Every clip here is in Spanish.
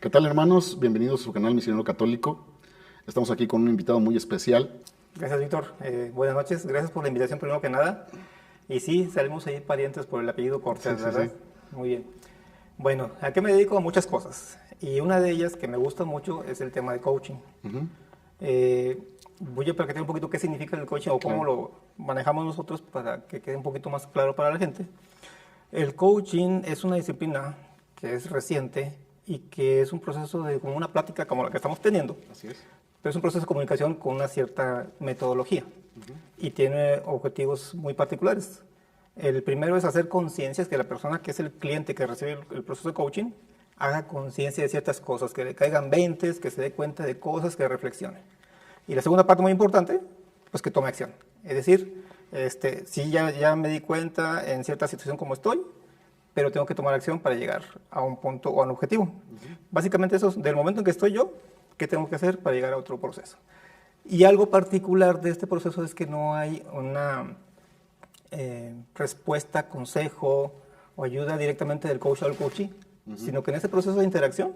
¿Qué tal, hermanos? Bienvenidos a su canal Misionero Católico. Estamos aquí con un invitado muy especial. Gracias, Víctor. Buenas noches. Gracias por la invitación, primero que nada. Y sí, salimos ahí parientes por el apellido Cortés, ¿verdad? Sí. Muy bien. Bueno, ¿a qué me dedico? A muchas cosas. Y una de ellas que me gusta mucho es el tema de coaching. Voy a platicar un poquito qué significa el coaching o cómo lo manejamos nosotros para que quede un poquito más claro para la gente. El coaching es una disciplina que es reciente y que es un proceso de como una plática como la que estamos teniendo. Así es. Pero es un proceso de comunicación con una cierta metodología y tiene objetivos muy particulares. El primero es hacer conciencia, que la persona que es el cliente que recibe el proceso de coaching haga conciencia de ciertas cosas, que le caigan veintes, que se dé cuenta de cosas, que reflexione. Y la segunda parte muy importante, pues que tome acción. Es decir, sí ya me di cuenta en cierta situación como estoy, pero tengo que tomar acción para llegar a un punto o a un objetivo. Básicamente eso es del momento en que estoy yo, qué tengo que hacer para llegar a otro proceso. Y algo particular de este proceso es que no hay una respuesta, consejo o ayuda directamente del coach al coachee, sino que en ese proceso de interacción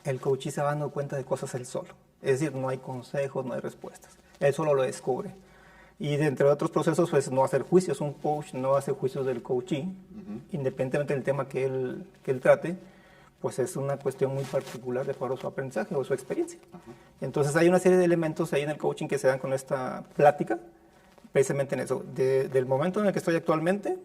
el coachee se va dando cuenta de cosas él solo. Es decir, no hay consejos, no hay respuestas. Él solo lo descubre. Y dentro de otros procesos, pues no hacer juicios. Un coach no hace juicios del coachee, independientemente del tema que él trate, pues es una cuestión muy particular de acuerdo a su aprendizaje o su experiencia. Entonces hay una serie de elementos ahí en el coaching que se dan con esta plática, precisamente en eso, del momento en el que estoy actualmente,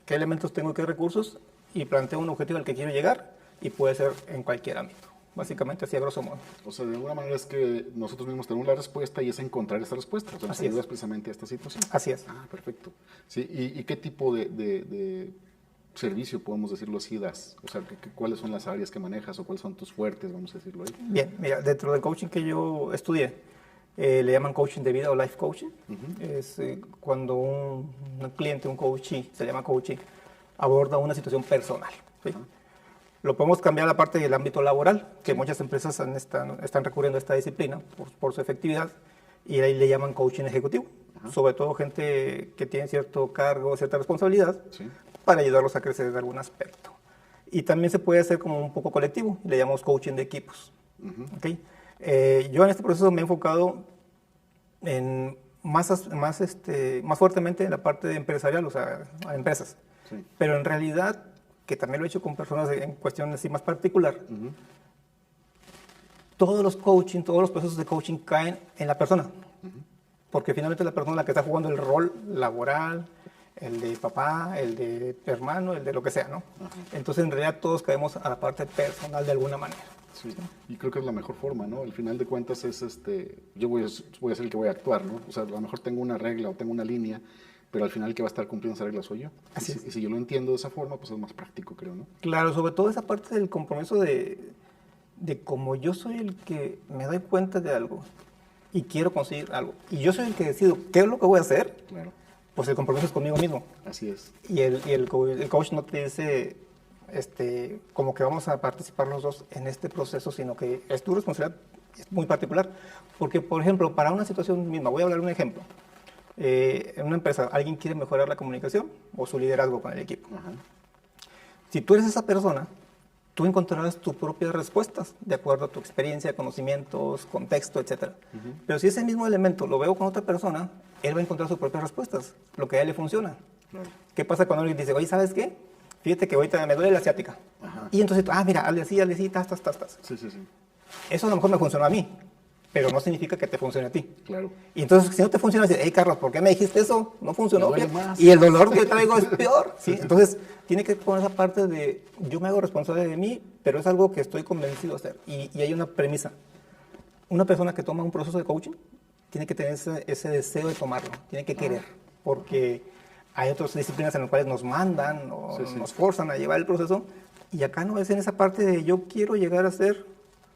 qué elementos tengo, qué recursos, y planteo un objetivo al que quiero llegar, y puede ser en cualquier ámbito. Básicamente así a grosso modo. O sea, de alguna manera es que nosotros mismos tenemos la respuesta y es encontrar esa respuesta. O sea, nos ayudas precisamente a esta situación. Así es. Ah, perfecto. Sí, ¿y qué tipo de servicio, podemos decirlo así, das? O sea, ¿cuáles son las áreas que manejas o cuáles son tus fuertes, vamos a decirlo ahí? Bien, mira, dentro del coaching que yo estudié, le llaman coaching de vida o life coaching. Es cuando un cliente, un coachee, se llama coachee, aborda una situación personal. ¿Sí? Lo podemos cambiar a la parte del ámbito laboral, que muchas empresas están recurriendo a esta disciplina por su efectividad, y ahí le llaman coaching ejecutivo. Sobre todo gente que tiene cierto cargo, cierta responsabilidad, para ayudarlos a crecer en algún aspecto. Y también se puede hacer como un poco colectivo, le llamamos coaching de equipos. ¿Okay? Yo en este proceso me he enfocado en más fuertemente en la parte empresarial, o sea, a empresas. Pero en realidad, que también lo he hecho con personas en cuestiones así más particular, todos los procesos de coaching caen en la persona. Porque finalmente es la persona la que está jugando el rol laboral, el de papá, el de hermano, el de lo que sea, ¿no? Entonces, en realidad, todos caemos a la parte personal de alguna manera. Sí, y creo que es la mejor forma, ¿no? Al final de cuentas es, yo voy a ser el que voy a actuar, ¿no? O sea, a lo mejor tengo una regla o tengo una línea, pero al final el que va a estar cumpliendo esa regla soy yo. Así es. Y si yo lo entiendo de esa forma, pues es más práctico, creo, ¿no? Claro, sobre todo esa parte del compromiso de como yo soy el que me doy cuenta de algo y quiero conseguir algo, y yo soy el que decido qué es lo que voy a hacer, claro, pues el compromiso es conmigo mismo. Así es. Y el coach no te dice como que vamos a participar los dos en este proceso, sino que es tu responsabilidad, es muy particular. Porque, por ejemplo, para una situación misma, voy a hablar de un ejemplo. En una empresa, alguien quiere mejorar la comunicación o su liderazgo con el equipo. Si tú eres esa persona, tú encontrarás tus propias respuestas de acuerdo a tu experiencia, conocimientos, contexto, etc. Pero si ese mismo elemento lo veo con otra persona, él va a encontrar sus propias respuestas, lo que a él le funciona. ¿Qué pasa cuando alguien dice, oye, ¿sabes qué? Fíjate que ahorita me duele la ciática. Y entonces, mira, hazle así, tas. Sí. Eso a lo mejor me funcionó a mí, pero no significa que te funcione a ti. Claro. Y entonces, si no te funciona, dices, hey, Carlos, ¿por qué me dijiste eso? No funcionó. Más. Y el dolor que traigo es peor. ¿Sí? Entonces, tiene que poner esa parte de, yo me hago responsable de mí, pero es algo que estoy convencido de hacer. Y hay una premisa. Una persona que toma un proceso de coaching tiene que tener ese deseo de tomarlo, tiene que querer, porque hay otras disciplinas en las cuales nos mandan o nos forzan a llevar el proceso, y acá no es en esa parte de yo quiero llegar a ser,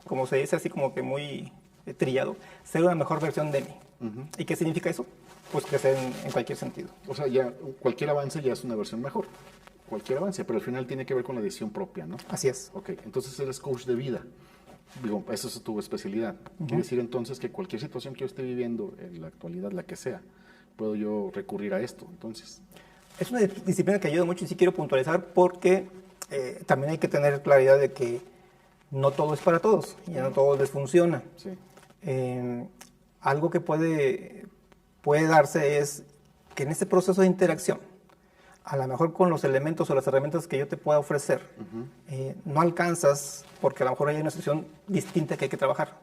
como se dice así como que muy trillado, ser una mejor versión de mí. ¿Y qué significa eso? Pues crecer en cualquier sentido. O sea, ya cualquier avance ya es una versión mejor, cualquier avance, pero al final tiene que ver con la decisión propia, ¿no? Así es. Ok, entonces eres coach de vida. Digo, esa es tu especialidad. Quiere decir entonces que cualquier situación que yo esté viviendo en la actualidad, la que sea, puedo yo recurrir a esto, entonces. Es una disciplina que ayuda mucho y sí quiero puntualizar porque también hay que tener claridad de que no todo es para todos, y no todo les funciona. Sí. Algo que puede darse es que en ese proceso de interacción, a lo mejor con los elementos o las herramientas que yo te pueda ofrecer, no alcanzas porque a lo mejor hay una situación distinta que hay que trabajar.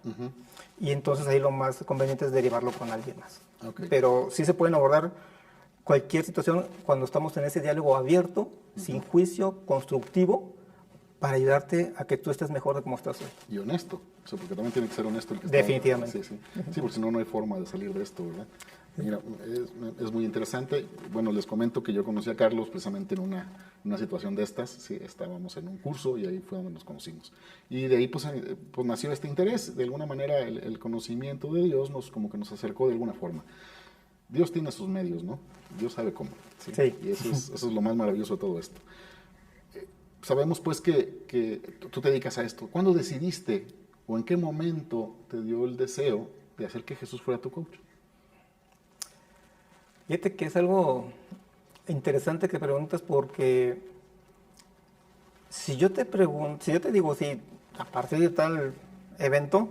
Y entonces ahí lo más conveniente es derivarlo con alguien más. Okay. Pero sí se pueden abordar cualquier situación cuando estamos en ese diálogo abierto, sin juicio, constructivo, para ayudarte a que tú estés mejor de cómo estás hoy. Y honesto, o sea, porque también tiene que ser honesto el que Definitivamente. está. Sí, porque si no, no hay forma de salir de esto, ¿verdad? Mira, es muy interesante. Bueno, les comento que yo conocí a Carlos precisamente en una situación de estas. Sí, estábamos en un curso y ahí fue donde nos conocimos. Y de ahí pues nació este interés. De alguna manera el conocimiento de Dios como que nos acercó de alguna forma. Dios tiene sus medios, ¿no? Dios sabe cómo. Sí. Y eso es lo más maravilloso de todo esto. Sabemos pues que tú te dedicas a esto. ¿Cuándo decidiste o en qué momento te dio el deseo de hacer que Jesús fuera tu coach? Fíjate que es algo interesante que preguntas porque si yo te digo, si a partir de tal evento,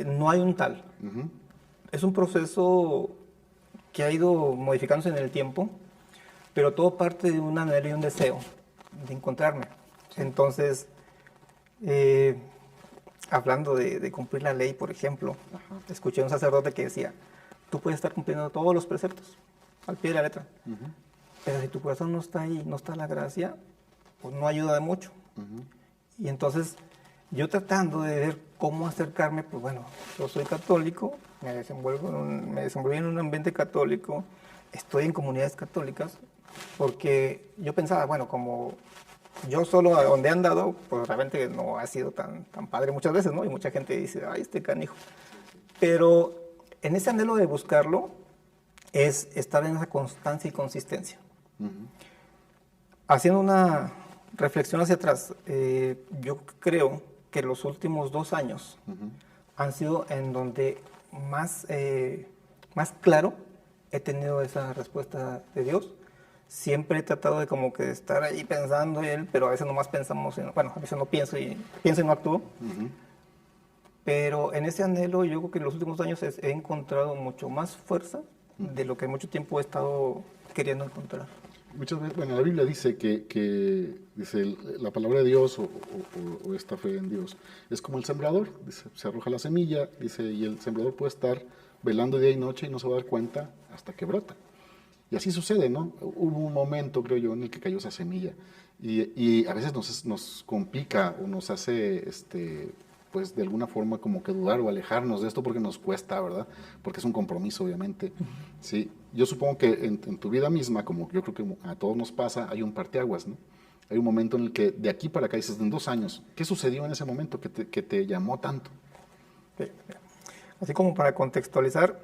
no hay un tal. Es un proceso que ha ido modificándose en el tiempo, pero todo parte de un anhelo y un deseo de encontrarme. Entonces, hablando de cumplir la ley, por ejemplo, escuché a un sacerdote que decía, tú puedes estar cumpliendo todos los preceptos al pie de la letra, pero si tu corazón no está ahí, no está la gracia, pues no ayuda de mucho. Y entonces, yo tratando de ver cómo acercarme, pues bueno, yo soy católico, me desenvolví en un ambiente católico, estoy en comunidades católicas, porque yo pensaba, bueno, como yo solo a donde he andado, pues realmente no ha sido tan padre muchas veces, ¿no? Y mucha gente dice, ay, este canijo. Pero en ese anhelo de buscarlo es estar en esa constancia y consistencia. Haciendo una reflexión hacia atrás, yo creo que los últimos 2 años han sido en donde más claro he tenido esa respuesta de Dios. Siempre he tratado de como que estar ahí pensando en Él, pero a veces nomás pensamos a veces no pienso y no actúo. Pero en ese anhelo yo creo que en los últimos años he encontrado mucho más fuerza de lo que mucho tiempo he estado queriendo encontrar. Muchas veces, bueno, la Biblia dice que dice, la palabra de Dios o esta fe en Dios es como el sembrador, dice, se arroja la semilla, dice, y el sembrador puede estar velando día y noche y no se va a dar cuenta hasta que brota. Y así sucede, ¿no? Hubo un momento, creo yo, en el que cayó esa semilla y a veces nos complica o nos hace, pues de alguna forma como que dudar o alejarnos de esto porque nos cuesta, ¿verdad? Porque es un compromiso, obviamente. Sí, yo supongo que en tu vida misma, como yo creo que a todos nos pasa, hay un parteaguas, ¿no? Hay un momento en el que de aquí para acá dices, en 2 años, ¿qué sucedió en ese momento que te llamó tanto? Sí. Así como para contextualizar,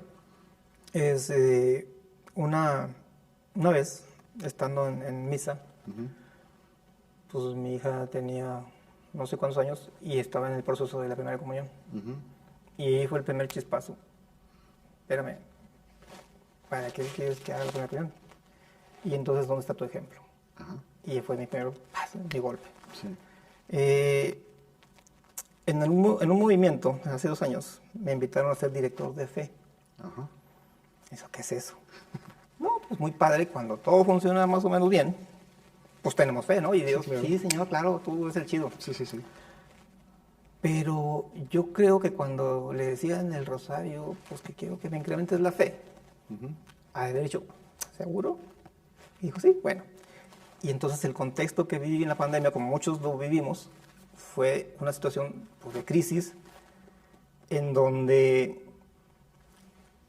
es una vez, estando en misa, pues mi hija tenía no sé cuántos años y estaba en el proceso de la primera comunión. Y ahí fue el primer chispazo. Espérame, ¿para qué quieres que haga la primera comunión? Y entonces, ¿dónde está tu ejemplo? Y fue mi primer mi golpe. Sí. En un movimiento, hace 2 años, me invitaron a ser director de fe. ¿Eso qué es eso? No, pues muy padre, cuando todo funciona más o menos bien, pues tenemos fe, ¿no? Y Dios, sí, claro. Sí, Señor, claro, tú eres el chido. Sí. Pero yo creo que cuando le decía en el rosario, pues que quiero que me incrementes la fe, haber dicho, ¿seguro? Y dijo, sí, bueno. Y entonces el contexto que viví en la pandemia, como muchos lo vivimos, fue una situación pues, de crisis en donde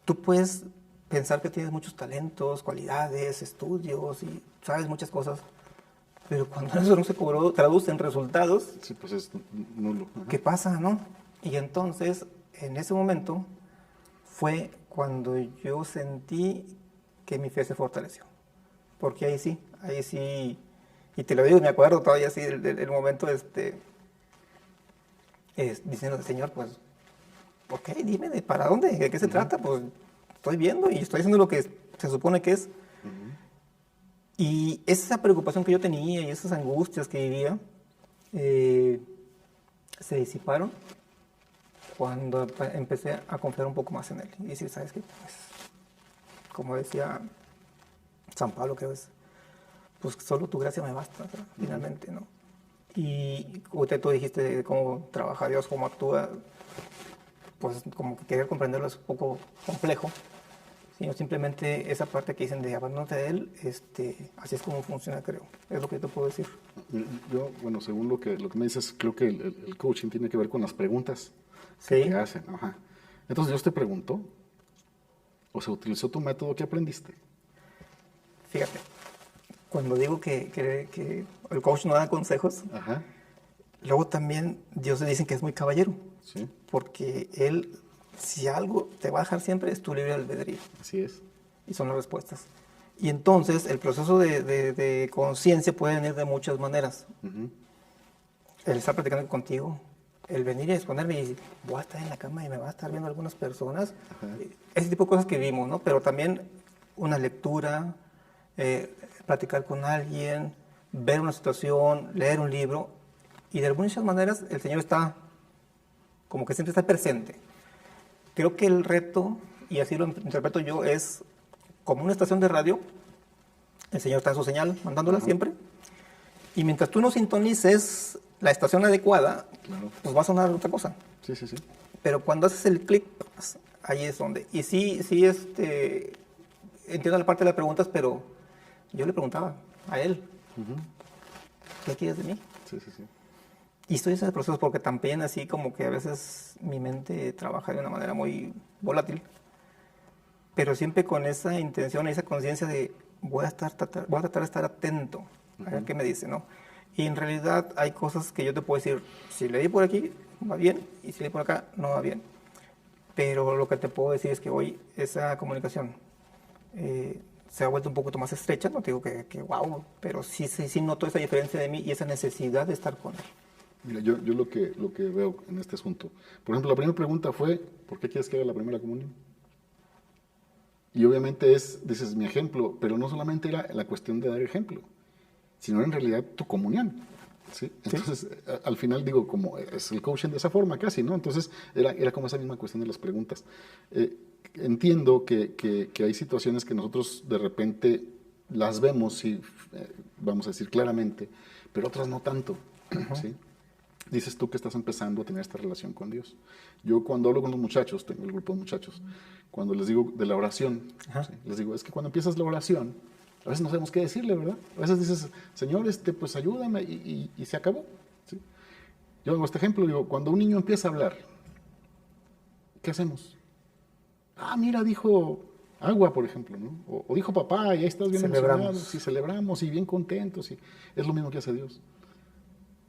tú puedes pensar que tienes muchos talentos, cualidades, estudios y sabes muchas cosas, pero cuando eso no se traduce en resultados, sí, pues es nulo. ¿Qué pasa, no? Y entonces, en ese momento, fue cuando yo sentí que mi fe se fortaleció. Porque ahí sí, y te lo digo, me acuerdo todavía así del momento, diciendo, Señor, pues, ok, dime, ¿para dónde? ¿De qué se trata? Pues, estoy viendo y estoy haciendo lo que se supone que es. Y esa preocupación que yo tenía y esas angustias que vivía, se se disiparon cuando empecé a confiar un poco más en Él. Y decir, ¿sabes qué? Pues, como decía San Pablo, creo es, pues solo tu gracia me basta, ¿verdad? Finalmente, ¿no? Y tú dijiste de cómo trabaja Dios, cómo actúa, pues como que querer comprenderlo es un poco complejo, sino simplemente esa parte que dicen de abandonarte de Él, así es como funciona, creo. Es lo que yo te puedo decir. Yo, bueno, según lo que me dices, creo que el coaching tiene que ver con las preguntas que Sí. te hacen. Ajá. Entonces Dios te preguntó, o se utilizó tu método, ¿qué aprendiste? Fíjate, cuando digo que el coach no da consejos, Ajá, luego también Dios le dicen que es muy caballero, sí, porque Él, si algo te va a dejar siempre, es tu libre albedrío, así es. y son las respuestas. Y entonces el proceso de conciencia puede venir de muchas maneras. Ujú, El estar platicando contigo, el venir y exponerme y decir, voy a estar en la cama y me va a estar viendo algunas personas. Ajá. Ese tipo de cosas que vimos, ¿no? Pero también una lectura, platicar con alguien, ver una situación, leer un libro. Y de muchas maneras el Señor está, como que siempre está presente. Creo que el reto, y así lo interpreto yo, es como una estación de radio. El Señor está en su señal, mandándola Ajá. siempre. Y mientras tú no sintonices la estación adecuada, Claro. pues va a sonar otra cosa. Sí, sí, sí. Pero cuando haces el clic, pues, ahí es donde. Y sí, entiendo la parte de las preguntas, pero yo le preguntaba a él, Ujú, ¿qué quieres de mí? sí, sí, sí. Y estoy en ese proceso porque también así como que a veces mi mente trabaja de una manera muy volátil, pero siempre con esa intención, esa conciencia de voy a tratar de estar atento a ver qué me dice, ¿no? Y en realidad hay cosas que yo te puedo decir, si leí por aquí, va bien, y si leí por acá, no va bien. Pero lo que te puedo decir es que hoy esa comunicación se ha vuelto un poquito más estrecha, no te digo que wow, pero sí noto esa diferencia de mí y esa necesidad de estar con él. Mira, yo lo que veo en este asunto. Por ejemplo, la primera pregunta fue, ¿por qué quieres que haga la primera comunión? Y obviamente dices, mi ejemplo, pero no solamente era la cuestión de dar ejemplo, sino en realidad tu comunión. ¿Sí? ¿Sí? Entonces, al final digo, como es el coaching de esa forma casi, ¿no? Entonces, era como esa misma cuestión de las preguntas. Entiendo que hay situaciones que nosotros de repente las vemos y vamos a decir claramente, pero otras no tanto, ¿sí? Dices tú que estás empezando a tener esta relación con Dios. Yo cuando hablo con los muchachos, tengo el grupo de muchachos, cuando les digo de la oración, ¿sí? Les digo, es que cuando empiezas la oración, a veces no sabemos qué decirle, ¿verdad? A veces dices, Señor, pues ayúdame y se acabó. ¿Sí? Yo hago este ejemplo, digo, cuando un niño empieza a hablar, ¿qué hacemos? Ah, mira, dijo agua, por ejemplo, ¿no? O dijo papá y ahí estás bien emocionado, y celebramos y bien contentos. Y es lo mismo que hace Dios.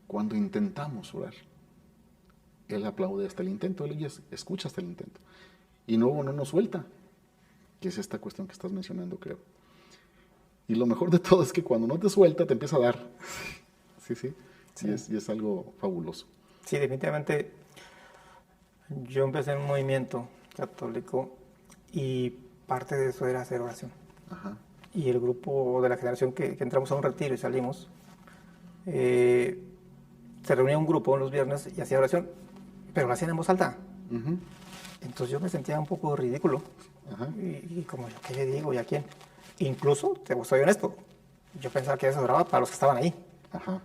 Cuando intentamos orar, Él aplaude hasta el intento, Él escucha hasta el intento. Y luego no nos suelta, que es esta cuestión que estás mencionando, creo. Y lo mejor de todo es que cuando no te suelta, te empieza a dar. Sí, sí. Y es algo fabuloso. Sí, definitivamente. Yo empecé en un movimiento católico y parte de eso era hacer oración. Ajá. Y el grupo de la generación que entramos a un retiro y salimos, se reunía un grupo los viernes y hacía oración, pero lo hacían en voz alta. Ujú. Entonces yo me sentía un poco ridículo. Ajá. Y como, ¿qué le digo y a quién? Incluso, te soy honesto, yo pensaba que eso oraba para los que estaban ahí. Ajá.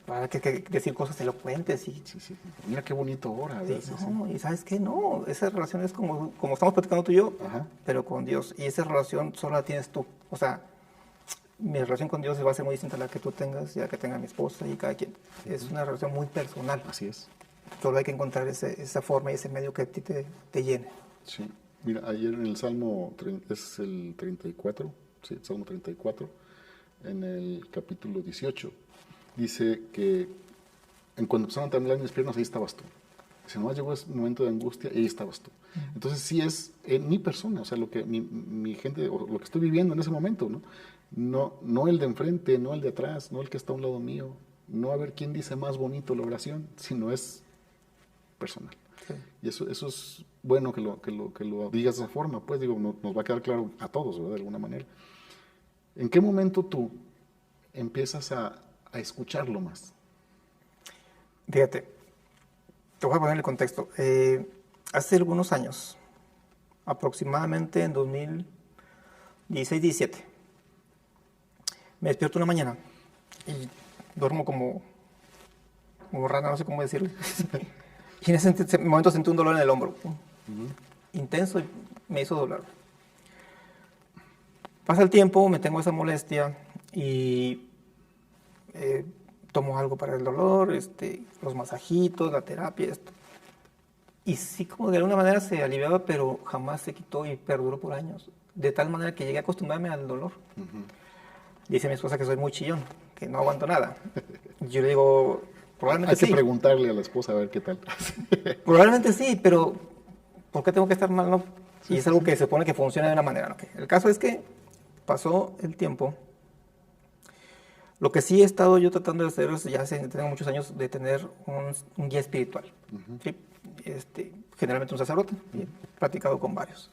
Para que decir cosas elocuentes y... Sí, sí. Mira qué bonito ahora. Sí, Sí, no, sí. y ¿sabes qué? No, esa relación es como estamos platicando tú y yo, Ajá. pero con Dios. Y esa relación solo la tienes tú. O sea, mi relación con Dios va a ser muy distinta a la que tú tengas y a la que tenga mi esposa y cada quien. Es una relación muy personal. Así es. Solo hay que encontrar esa forma y ese medio que a ti te llene. Sí. Mira, ayer en el Salmo, es el 34, sí, el Salmo 34, en el capítulo 18, dice que cuando empezaron a temblar mis piernas, ahí estabas tú. Si nomás llegó ese momento de angustia, ahí estabas tú. Entonces sí es en mi persona, o sea, lo que mi gente, o lo que estoy viviendo en ese momento, ¿no? No el de enfrente, no el de atrás, no el que está a un lado mío, no a ver quién dice más bonito la oración, sino es personal. Sí. Y eso es bueno que lo digas de esa forma, pues digo, nos va a quedar claro a todos, ¿verdad? De alguna manera. ¿En qué momento tú empiezas a escucharlo más? Fíjate, Te voy a poner el contexto. Hace algunos años, aproximadamente en 2016-17, me despierto una mañana y duermo como rana, no sé cómo decirle. Y en ese momento sentí un dolor en el hombro, intenso, y me hizo doblar. Pasa el tiempo, me tengo esa molestia y tomo algo para el dolor, los masajitos, la terapia, esto. Y sí, como de alguna manera se aliviaba, pero jamás se quitó y perduró por años. De tal manera que llegué a acostumbrarme al dolor. Dice mi esposa que soy muy chillón, que no aguanto nada. Yo le digo, probablemente sí. Hay que preguntarle a la esposa a ver qué tal. Probablemente sí, pero ¿por qué tengo que estar mal? No? Y es algo que se supone que funciona de una manera. ¿No? El caso es que pasó el tiempo. Lo que sí he estado yo tratando de hacer es, tengo muchos años, de tener un guía espiritual. ¿Sí? Generalmente un sacerdote. He practicado con varios.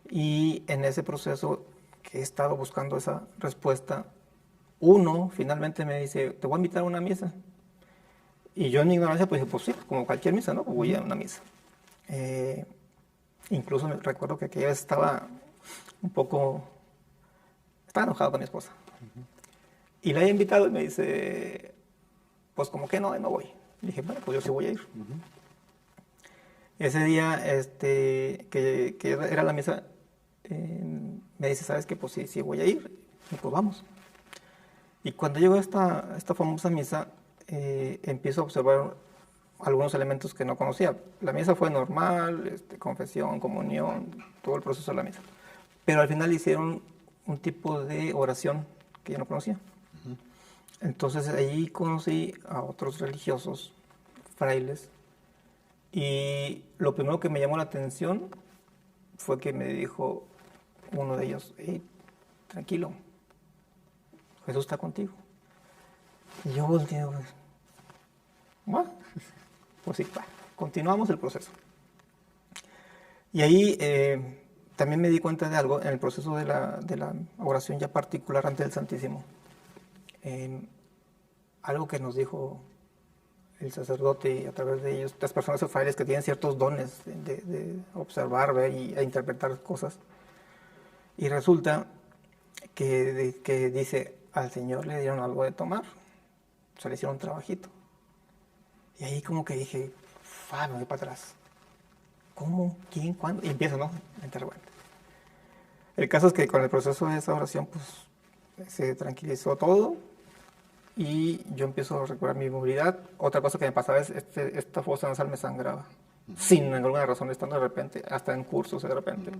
Y en ese proceso que he estado buscando esa respuesta, uno finalmente me dice, te voy a invitar a una misa. Y yo en mi ignorancia pues dije, pues sí, como cualquier misa, ¿no? Pues voy a una misa. Incluso me recuerdo que aquella vez estaba enojado con mi esposa. Y la he invitado y me dice, pues como que no voy. Le dije, bueno, pues yo sí voy a ir. Ese día que era la misa, me dice, ¿sabes qué? Pues sí voy a ir. Y pues vamos. Y cuando llego a esta famosa misa, empiezo a observar algunos elementos que no conocía. La misa fue normal, confesión, comunión, todo el proceso de la misa. Pero al final hicieron un tipo de oración que yo no conocía. Entonces ahí conocí a otros religiosos, frailes, y lo primero que me llamó la atención fue que me dijo uno de ellos, hey, tranquilo, Jesús está contigo. Y yo volteé, bueno, pues sí, continuamos el proceso. Y ahí también me di cuenta de algo en el proceso de la oración ya particular ante el Santísimo. Algo que nos dijo el sacerdote y a través de ellos, las personas frailes que tienen ciertos dones de observar, ver e interpretar cosas. Y resulta que dice, al Señor le dieron algo de tomar, o sea, le hicieron un trabajito. Y ahí como que dije, me voy para atrás. ¿Cómo? ¿Quién? ¿Cuándo? Y empiezo, ¿no? A interrogar. El caso es que con el proceso de esa oración, pues, se tranquilizó todo y yo empiezo a recuperar mi movilidad. Otra cosa que me pasaba es esta fosa nasal me sangraba, sin ninguna razón, estando de repente, hasta en cursos de repente.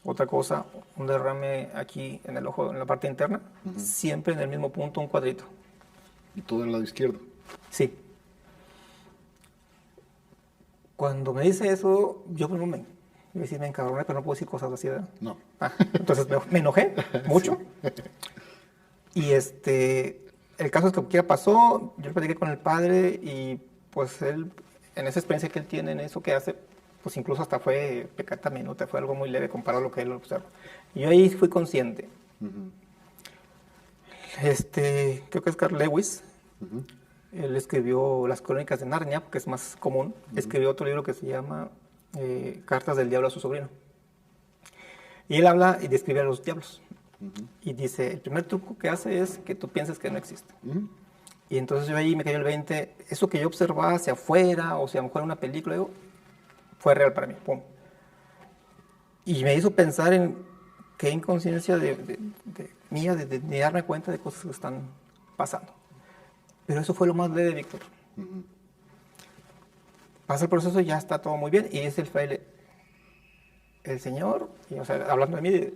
Otra cosa, un derrame aquí en el ojo, en la parte interna, siempre en el mismo punto, un cuadrito. ¿Y todo en el lado izquierdo? Sí. Cuando me dice eso, yo primero me encabroné, pero no puedo decir cosas así, ¿verdad? No. Entonces me enojé mucho. Sí. Y el caso es que pasó, yo platiqué con el padre y pues él, en esa experiencia que él tiene, en eso que hace, pues incluso hasta fue peccata minuta, fue algo muy leve comparado a lo que él observa. Y yo ahí fui consciente. Creo que es Carl Lewis. Él escribió Las Crónicas de Narnia, que es más común. Escribió otro libro que se llama Cartas del Diablo a su sobrino. Y él habla y describe a los diablos. Y dice, el primer truco que hace es que tú pienses que no existe. Y entonces yo ahí me cayó el 20. Eso que yo observaba hacia afuera, o si a lo mejor en una película, fue real para mí. ¡Pum! Y me hizo pensar en qué inconsciencia mía de darme cuenta de cosas que están pasando. Pero eso fue lo más leve, Víctor. Pasa el proceso y ya está todo muy bien. Y es el fraile. El Señor, o sea, hablando de mí,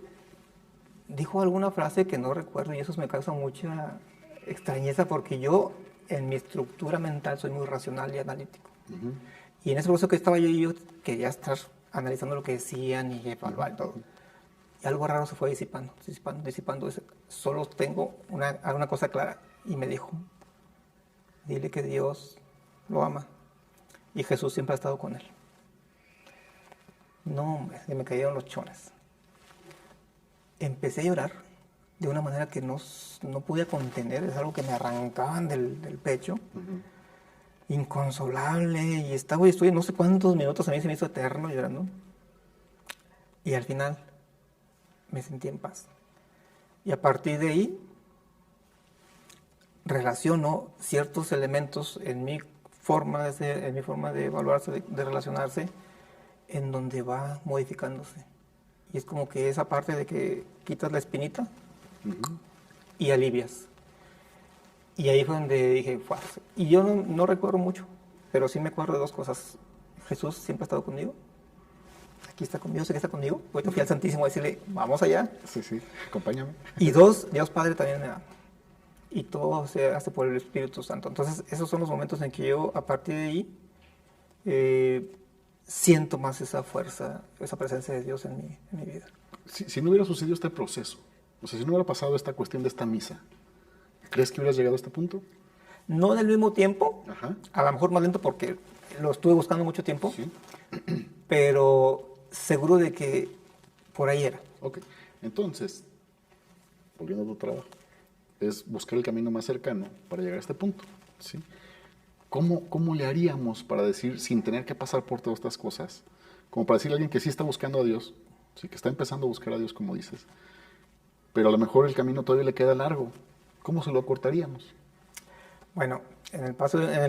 dijo alguna frase que no recuerdo y eso me causa mucha extrañeza porque yo, en mi estructura mental, soy muy racional y analítico. Y en ese proceso que estaba yo quería estar analizando lo que decían y evaluar todo. Y algo raro se fue disipando. Solo tengo una cosa clara. Y me dijo, dile que Dios lo ama y Jesús siempre ha estado con él. No, hombre, se me cayeron los chones. Empecé a llorar de una manera que no podía contener, es algo que me arrancaban del pecho. inconsolable y estuve no sé cuántos minutos, a mí se me hizo eterno llorando. Y al final me sentí en paz. Y a partir de ahí relaciono ciertos elementos en mi forma de ser, en mi forma de evaluarse, de relacionarse, en donde va modificándose. Y es como que esa parte de que quitas la espinita y alivias. Y ahí fue donde dije, ¡fuah! Y yo no recuerdo mucho, pero sí me acuerdo de dos cosas. Jesús siempre ha estado conmigo. Aquí está conmigo, sé que está conmigo. Ahorita fui al Santísimo a decirle, vamos allá. Sí, sí, acompáñame. Y dos, Dios Padre también me ama. Y todo se hace por el Espíritu Santo. Entonces, esos son los momentos en que yo, a partir de ahí, siento más esa fuerza, esa presencia de Dios en mi vida. Si no hubiera sucedido este proceso, o sea, si no hubiera pasado esta cuestión de esta misa, ¿crees que hubieras llegado a este punto? No en el mismo tiempo, Ajá. a lo mejor más lento porque lo estuve buscando mucho tiempo, Sí. pero seguro de que por ahí era. Ok, entonces, volviendo a tu trabajo, es buscar el camino más cercano para llegar a este punto, ¿sí? ¿Cómo le haríamos para decir, sin tener que pasar por todas estas cosas, como para decirle a alguien que sí está buscando a Dios, ¿sí? Que está empezando a buscar a Dios, como dices, pero a lo mejor el camino todavía le queda largo? ¿Cómo se lo acortaríamos? Bueno, en el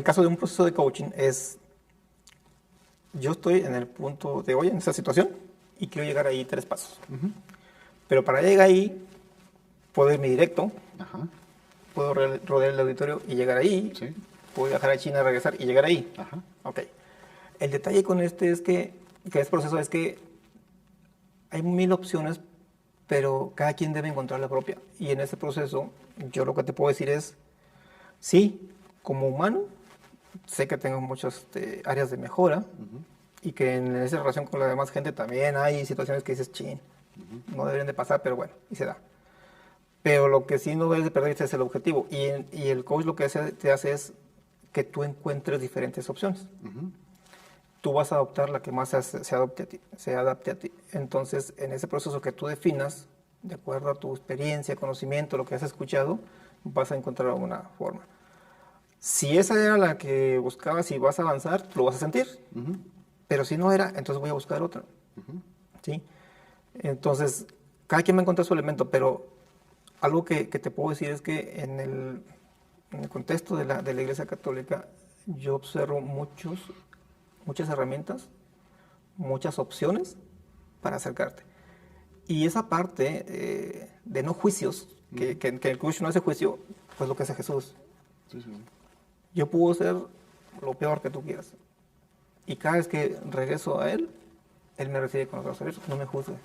caso de un proceso de coaching yo estoy en el punto de hoy, en esa situación, y quiero llegar ahí 3 pasos. Pero para llegar ahí, puedo irme directo, Ajá. puedo rodear el auditorio y llegar ahí, Sí. puedo viajar a China, regresar y llegar ahí. Ajá. Ok. El detalle con este es que este proceso es que hay 1000 opciones, pero cada quien debe encontrar la propia. Y en ese proceso, yo lo que te puedo decir es, sí, como humano, sé que tengo muchas áreas de mejora y que en esa relación con la demás gente también hay situaciones que dices, chin, no deberían de pasar, pero bueno, y se da. Pero lo que sí no debes de perder es el objetivo. Y el coach lo que te hace es que tú encuentres diferentes opciones. Tú vas a adoptar la que más se adapte a ti. Entonces, en ese proceso que tú definas, de acuerdo a tu experiencia, conocimiento, lo que has escuchado, vas a encontrar una forma. Si esa era la que buscabas y vas a avanzar, lo vas a sentir. Pero si no era, entonces voy a buscar otra. ¿Sí? Entonces, cada quien va a encontrar su elemento, pero algo que te puedo decir es que en el contexto de la Iglesia Católica, yo observo muchas herramientas, muchas opciones para acercarte. Y esa parte de no juicios, que el coach no hace juicio, pues lo que hace Jesús. Sí, sí. Yo puedo ser lo peor que tú quieras. Y cada vez que regreso a Él me recibe con los brazos abiertos, no me juzga.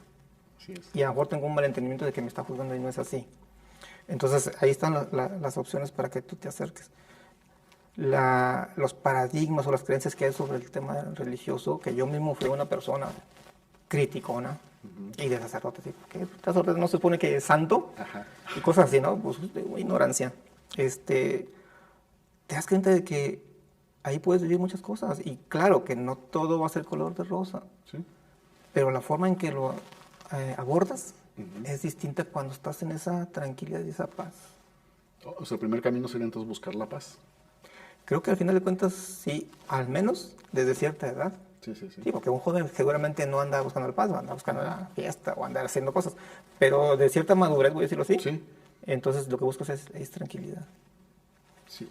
Así es. Y a lo mejor tengo un malentendimiento de que me está juzgando y no es así. Entonces, ahí están las opciones para que tú te acerques. Los paradigmas o las creencias que hay sobre el tema religioso, que yo mismo fui una persona criticona y de sacerdote, ¿sí? Porque el sacerdote no se supone que es santo. Ajá. Y cosas así, ¿no? Pues de ignorancia. Te das cuenta de que ahí puedes vivir muchas cosas. Y claro que no todo va a ser color de rosa. Sí. Pero la forma en que lo abordas es distinta cuando estás en esa tranquilidad y esa paz. O sea, el primer camino sería entonces buscar la paz. Creo que al final de cuentas, sí, al menos desde cierta edad. Sí, sí, sí. Sí, porque un joven seguramente no anda buscando la paz, anda buscando la fiesta o anda haciendo cosas. Pero de cierta madurez, voy a decirlo así. Sí. Entonces lo que buscas es tranquilidad. Sí,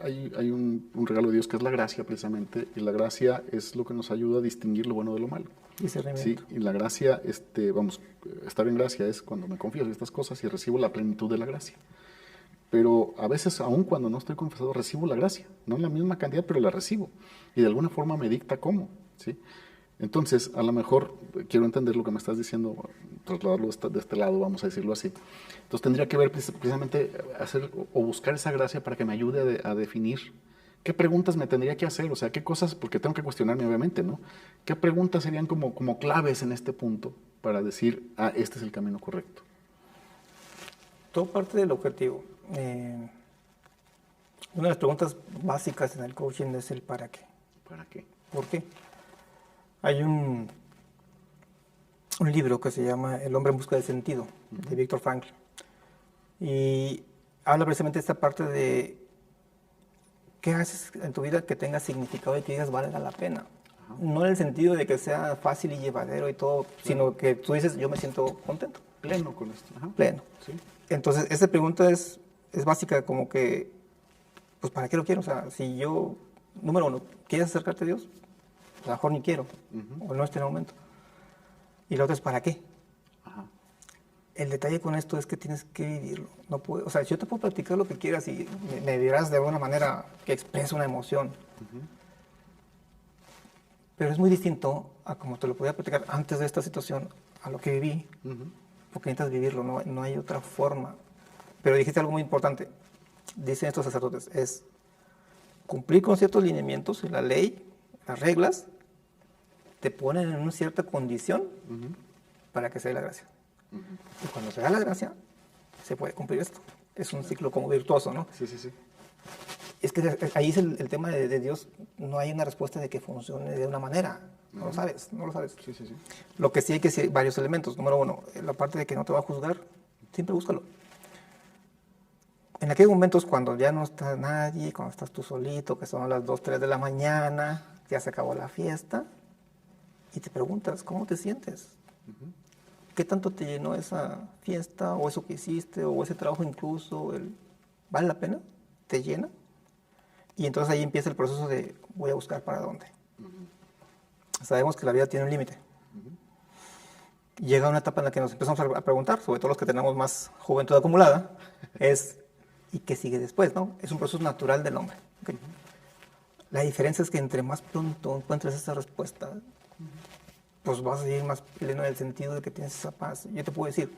hay un regalo de Dios que es la gracia precisamente, y la gracia es lo que nos ayuda a distinguir lo bueno de lo malo. Sí, y la gracia, estar en gracia es cuando me confieso estas cosas y recibo la plenitud de la gracia. Pero a veces, aun cuando no estoy confesado, recibo la gracia, no en la misma cantidad, pero la recibo, y de alguna forma me dicta cómo, ¿sí? Entonces, a lo mejor, quiero entender lo que me estás diciendo, trasladarlo de este lado, vamos a decirlo así. Entonces, tendría que ver precisamente hacer o buscar esa gracia para que me ayude a definir qué preguntas me tendría que hacer, o sea, qué cosas, porque tengo que cuestionarme obviamente, ¿no? ¿Qué preguntas serían como claves en este punto para decir, este es el camino correcto? Todo parte del objetivo. Una de las preguntas básicas en el coaching es el ¿para qué? ¿Para qué? ¿Por qué? Hay un libro que se llama El hombre en busca de sentido, de Viktor Frankl. Y habla precisamente de esta parte de ¿qué haces en tu vida que tenga significado y que digas valga la pena? No en el sentido de que sea fácil y llevadero y todo, sino que tú dices, yo me siento contento. Pleno con esto. Ajá. Pleno. Sí. Entonces, esa pregunta es básica, como que, pues, ¿para qué lo quiero? O sea, si yo, número uno, ¿quieres acercarte a Dios? A lo mejor ni quiero, o no estoy en el momento. Y la otra es, ¿para qué? Ajá. El detalle con esto es que tienes que vivirlo. No puedo, o sea, yo te puedo platicar lo que quieras y me dirás de alguna manera que expresa una emoción. Pero es muy distinto a como te lo podía platicar antes de esta situación, a lo que viví, porque necesitas vivirlo, no hay otra forma. Pero dijiste algo muy importante, dicen estos sacerdotes, es cumplir con ciertos lineamientos, la ley, las reglas, te ponen en una cierta condición para que se dé la gracia. Y cuando se da la gracia, se puede cumplir esto. Es un ciclo como virtuoso, ¿no? Sí, sí, sí. Es que ahí es el tema de Dios, no hay una respuesta de que funcione de una manera, no lo sabes. Sí, sí, sí. Lo que sí hay que ser varios elementos. Número uno, la parte de que no te va a juzgar, siempre búscalo. En aquellos momentos cuando ya no está nadie, cuando estás tú solito, que son las 2, 3 de la mañana, ya se acabó la fiesta, y te preguntas, ¿cómo te sientes? ¿Qué tanto te llenó esa fiesta, o eso que hiciste, o ese trabajo incluso? ¿Vale la pena? ¿Te llena? Y entonces ahí empieza el proceso de voy a buscar para dónde. Sabemos que la vida tiene un límite. Llega una etapa en la que nos empezamos a preguntar, sobre todo los que tenemos más juventud acumulada, es ¿y qué sigue después? ¿No? Es un proceso natural del hombre. ¿Okay? La diferencia es que entre más pronto encuentres esa respuesta, pues vas a ir más pleno en el sentido de que tienes esa paz. Yo te puedo decir,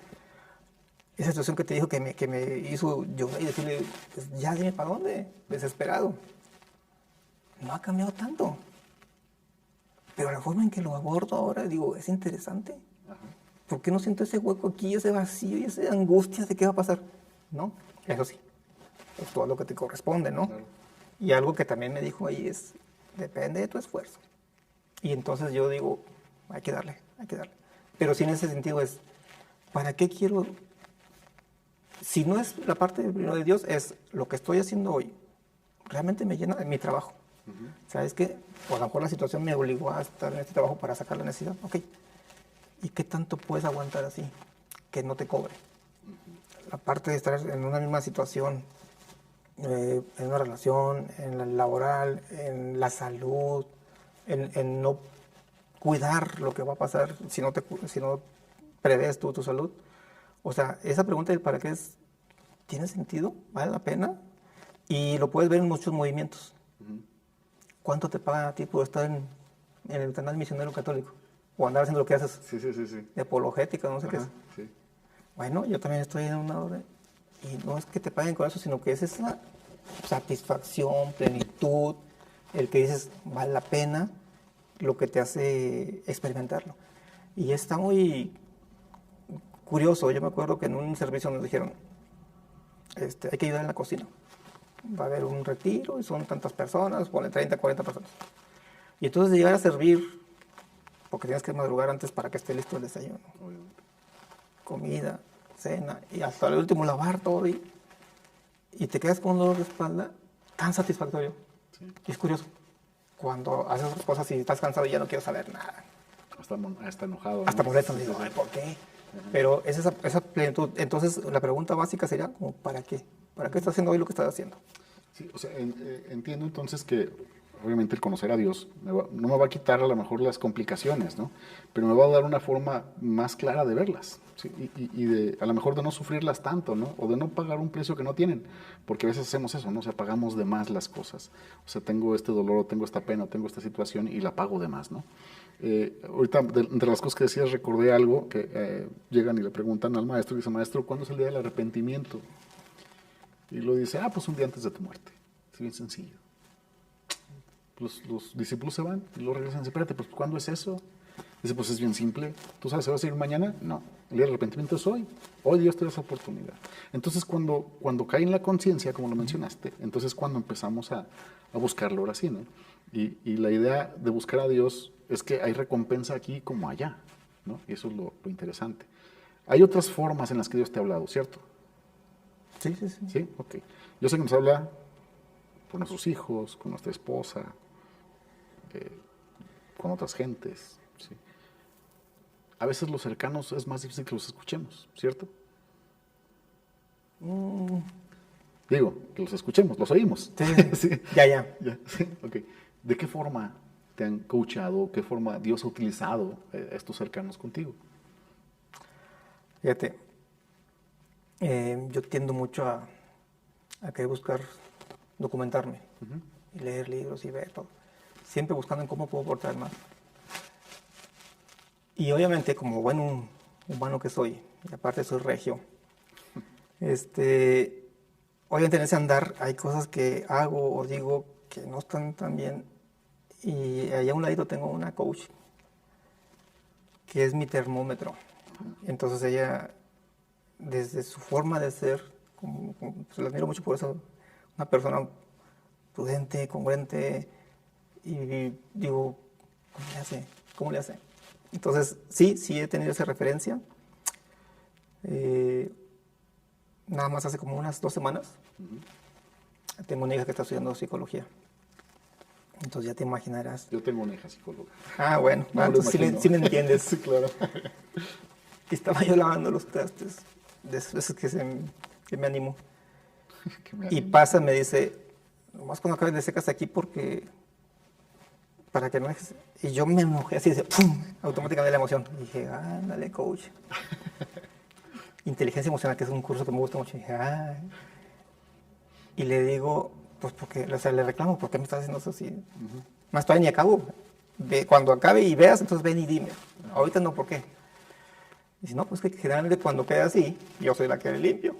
esa situación que te dijo que me hizo llorar y decirle, pues, ya dime para dónde, desesperado. No ha cambiado tanto. Pero la forma en que lo abordo ahora, digo, es interesante. ¿Por qué no siento ese hueco aquí, ese vacío y esa angustia de qué va a pasar? No, eso sí, es todo lo que te corresponde, ¿no? Claro. Y algo que también me dijo ahí es, depende de tu esfuerzo. Y entonces yo digo, hay que darle. Pero sí en ese sentido es, ¿para qué quiero? Si no es la parte primero de Dios, es lo que estoy haciendo hoy. Realmente me llena de mi trabajo. ¿Sabes qué? O a lo mejor la situación me obligó a estar en este trabajo para sacar la necesidad. Ok. ¿Y qué tanto puedes aguantar así? Que no te cobre. La parte de estar en una misma situación, en una relación, en la laboral, en la salud, en no cuidar lo que va a pasar si no prevés tú tu salud. O sea, esa pregunta del para qué ¿tiene sentido? ¿Vale la pena? Y lo puedes ver en muchos movimientos. ¿Cuánto te pagan a ti por estar en el canal misionero católico? O andar haciendo lo que haces. Sí. De apologética, no sé qué es. Sí. Bueno, yo también estoy en una hora. Y no es que te paguen con eso, sino que es esa satisfacción, plenitud, el que dices, vale la pena, lo que te hace experimentarlo. Y está muy curioso. Yo me acuerdo que en un servicio nos dijeron, hay que ayudar en la cocina. Va a haber un retiro y son tantas personas, ponle 30, 40 personas. Y entonces de llegar a servir, porque tienes que madrugar antes para que esté listo el desayuno. Comida, cena, y hasta el último lavar todo. Y te quedas con un dolor de espalda tan satisfactorio. Sí. Y es curioso. Cuando haces otras cosas y estás cansado y ya no quieres saber nada. Hasta enojado. Hasta ¿no? molesto, digo, ay, ¿por qué? Pero es esa plenitud. Entonces, la pregunta básica sería, como, ¿para qué? ¿Para qué estás haciendo hoy lo que estás haciendo? Sí, o sea, entiendo entonces que obviamente el conocer a Dios no me va a quitar a lo mejor las complicaciones, ¿no? Pero me va a dar una forma más clara de verlas, ¿sí? Y de, a lo mejor de no sufrirlas tanto, ¿no? O de no pagar un precio que no tienen, porque a veces hacemos eso, ¿no? O sea, pagamos de más las cosas. O sea, tengo este dolor, o tengo esta pena, o tengo esta situación y la pago de más, ¿no? Ahorita, entre las cosas que decías, recordé algo que llegan y le preguntan al maestro, y dice, maestro, ¿cuándo es el día del arrepentimiento? Y lo dice, pues un día antes de tu muerte. Es bien sencillo. Los discípulos se van y luego regresan. Espérate, pues ¿cuándo es eso? Dice, pues es bien simple. ¿Tú sabes si vas a ir mañana? No. El día del arrepentimiento es hoy. Hoy Dios te da esa oportunidad. Entonces, cuando cae en la conciencia, como lo mencionaste, entonces cuando empezamos a buscarlo ahora sí, ¿no? Y la idea de buscar a Dios es que hay recompensa aquí como allá, ¿no? Y eso es lo interesante. Hay otras formas en las que Dios te ha hablado, ¿cierto? Sí. Sí, ok. Yo sé que nos habla por nuestros hijos, con nuestra esposa, eh, con otras gentes. ¿Sí? A veces los cercanos es más difícil que los escuchemos, ¿cierto? Digo, que los escuchemos, los oímos. Sí, Sí. ya. Sí, ok. ¿De qué forma te han coachado? ¿Qué forma Dios ha utilizado estos cercanos contigo? Fíjate, yo tiendo mucho a querer buscar documentarme, y leer libros y ver todo. Siempre buscando en cómo puedo aportar más. Y obviamente, como buen humano que soy, y aparte soy regio, obviamente en ese andar hay cosas que hago o digo que no están tan bien. Y allá a un ladito tengo una coach, que es mi termómetro. Entonces ella, desde su forma de ser, pues, la admiro mucho por eso, una persona prudente, congruente, y digo, ¿cómo le hace? ¿Cómo le hace? Entonces, sí he tenido esa referencia. Nada más hace como unas 2 semanas, tengo una hija que está estudiando psicología. Entonces ya te imaginarás. Yo tengo una hija psicóloga. Ah, bueno, No me lo entonces imagino. sí me entiendes. Sí, claro. Y estaba yo lavando los trastes, de esas veces que me animo. Y pasa, me dice, nomás cuando acabes de secas aquí porque, para que no dejes. Y yo me enojé así, ¡pum! Automáticamente la emoción. Y dije, ándale, coach. Inteligencia emocional, que es un curso que me gusta mucho. Y dije, ay. Y le digo, pues porque, o sea, le reclamo, ¿por qué me estás haciendo eso así? Más todavía ni acabo. Cuando acabe y veas, entonces ven y dime. Ahorita no, ¿por qué? Dice, no, pues que generalmente cuando queda así, yo soy la que le limpio.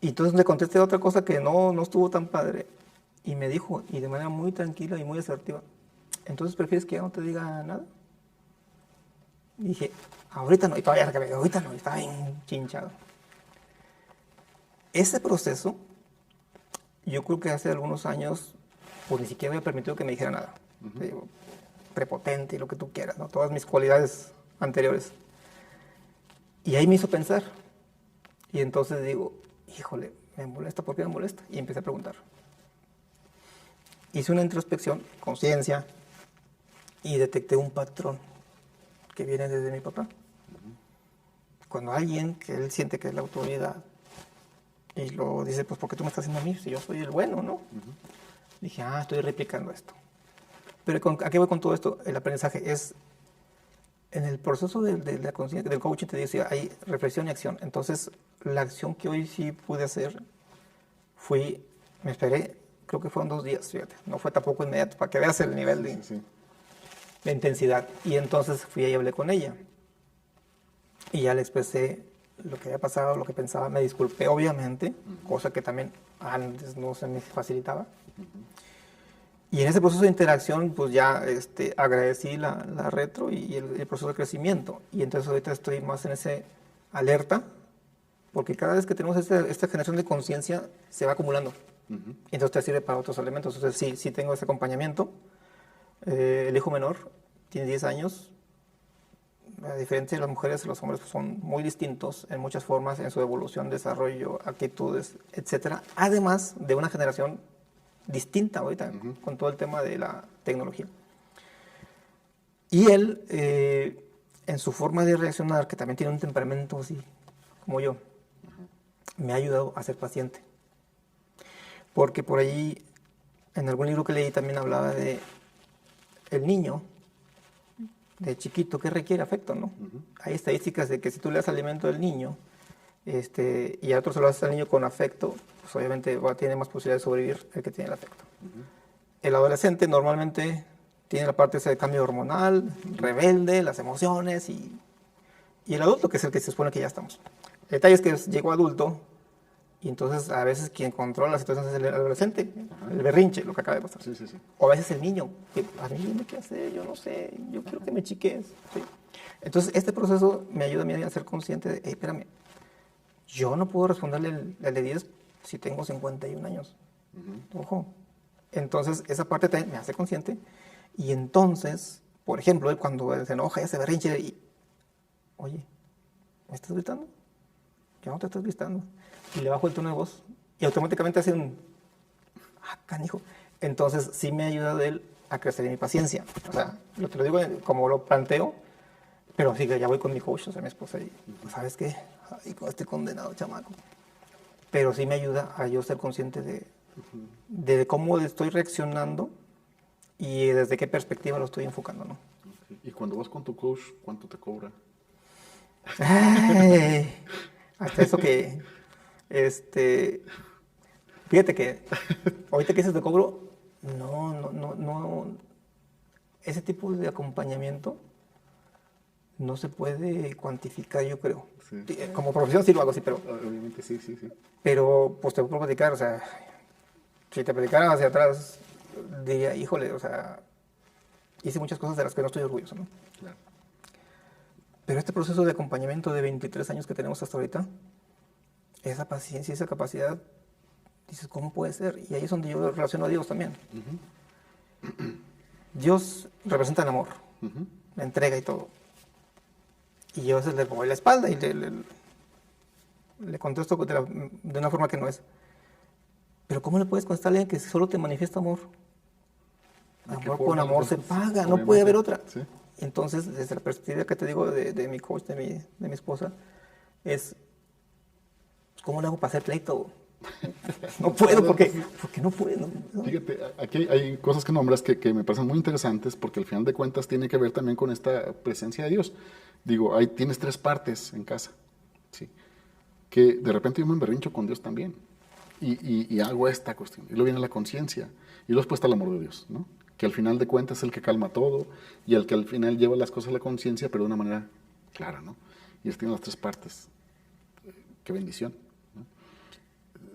Y entonces le contesté otra cosa que no estuvo tan padre. Y me dijo, y de manera muy tranquila y muy asertiva, ¿entonces prefieres que ya no te diga nada? Y dije, ahorita no, y todavía acabé, ahorita no, y estaba bien chinchado. Ese proceso, yo creo que hace algunos años, pues ni siquiera me había permitido que me dijera nada. Te digo, prepotente y lo que tú quieras, ¿no? Todas mis cualidades anteriores. Y ahí me hizo pensar. Y entonces digo, híjole, me molesta, ¿por qué me molesta? Y empecé a preguntar. Hice una introspección, conciencia, y detecté un patrón que viene desde mi papá. Cuando alguien que él siente que es la autoridad y lo dice, pues ¿por qué tú me estás haciendo a mí? Si yo soy el bueno, ¿no? Dije, estoy replicando esto. Pero ¿a qué voy con todo esto? El aprendizaje es, en el proceso de la conciencia, del coaching te dice, hay reflexión y acción. Entonces, la acción que hoy sí pude hacer me esperé, creo que fueron 2 días, fíjate. No fue tampoco inmediato, para que veas el nivel de intensidad. Y entonces fui y hablé con ella. Y ya le expresé lo que había pasado, lo que pensaba. Me disculpé, obviamente, cosa que también antes no se me facilitaba. Y en ese proceso de interacción, pues ya agradecí la retro y el proceso de crecimiento. Y entonces ahorita estoy más en ese alerta, porque cada vez que tenemos esta generación de conciencia, se va acumulando. Y entonces te sirve para otros elementos. Entonces sí tengo ese acompañamiento. El hijo menor tiene 10 años. A diferencia de las mujeres, los hombres son muy distintos en muchas formas, en su evolución, desarrollo, actitudes, etcétera. Además de una generación distinta ahorita, con todo el tema de la tecnología. Y él, en su forma de reaccionar, que también tiene un temperamento así, como yo, me ha ayudado a ser paciente. Porque por ahí, en algún libro que leí, también hablaba de el niño, de chiquito, que requiere afecto, ¿no? Hay estadísticas de que si tú le das alimento al niño, y a otros se lo haces al niño con afecto, pues obviamente tiene más posibilidad de sobrevivir el que tiene el afecto. El adolescente normalmente tiene la parte esa de cambio hormonal, rebelde, las emociones, y el adulto, que es el que se supone que ya estamos. El detalle es que llegó adulto, y entonces a veces quien controla la situación es el adolescente, el berrinche, lo que acaba de pasar. Sí. O a veces el niño, que a mí dime qué hacer, yo no sé, yo quiero que me chiques. ¿Sí? Entonces este proceso me ayuda a mí a ser consciente de, espérame, yo no puedo responderle el de 10 si tengo 51 años. Ojo. Entonces esa parte también me hace consciente. Y entonces, por ejemplo, él cuando se enoja, ya se berrinche y, oye, ¿me estás gritando? Yo no te estás gritando. Y le bajo el tono de voz y automáticamente hace un canijo. Entonces sí me ayuda de él a crecer en mi paciencia. O sea, te lo digo como lo planteo, pero sí que ya voy con mi coach, o sea, mi esposa, y ¿sabes qué? Ay, con este condenado chamaco. Pero sí me ayuda a yo ser consciente de cómo estoy reaccionando y desde qué perspectiva lo estoy enfocando, ¿no? Okay. Y cuando vas con tu coach, ¿cuánto te cobra? Ay, hasta eso que, fíjate que ahorita que dices de cobro, no, ese tipo de acompañamiento no se puede cuantificar, yo creo. Sí. Como profesión sí lo hago así, pero Obviamente sí. Pero, pues te puedo platicar, o sea, si te platicara hacia atrás, diría, híjole, o sea, hice muchas cosas de las que no estoy orgulloso, ¿no? Claro. Pero este proceso de acompañamiento de 23 años que tenemos hasta ahorita, esa paciencia, esa capacidad, dices, ¿cómo puede ser? Y ahí es donde yo relaciono a Dios también. Dios representa el amor, la entrega y todo. Y yo a veces le pongo la espalda y le contesto de una forma que no es. Pero ¿cómo le puedes contestar a alguien que solo te manifiesta amor? Amor con amor se paga, no puede haber otra. Sí. Entonces, desde la perspectiva que te digo de mi coach, de mi esposa, es, ¿cómo le hago para hacer pleito? No puedo, porque no puedo. ¿no? Fíjate, aquí hay cosas que nombras que me parecen muy interesantes porque al final de cuentas tiene que ver también con esta presencia de Dios. Digo, ahí tienes 3 partes en casa, ¿sí? Que de repente yo me emberrincho con Dios también y hago esta cuestión. Y luego viene la conciencia y luego está el amor de Dios, ¿no? Que al final de cuentas es el que calma todo y el que al final lleva las cosas a la conciencia, pero de una manera clara, ¿no? Y tiene las 3 partes. Qué bendición.